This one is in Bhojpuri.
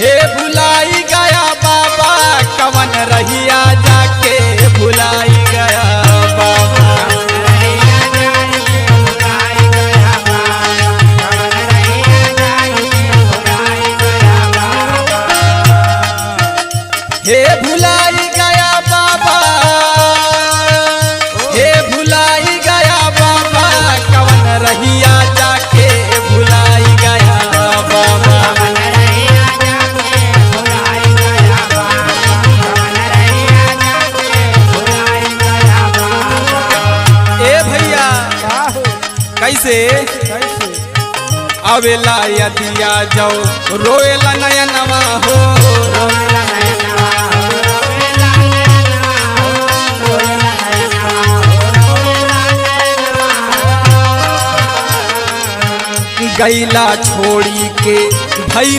हे भुलाई गया बाबा कवन रहिया जाके भुलाई गया बाबा। हे भुलाई गया बाबा, हे भुलाई गया बाबा कवन रहिया जाके भुलाई गया बाबा। कैसे आवेला यदिया जाओ रोएला नयनवा हो, गैला छोड़ी के भैला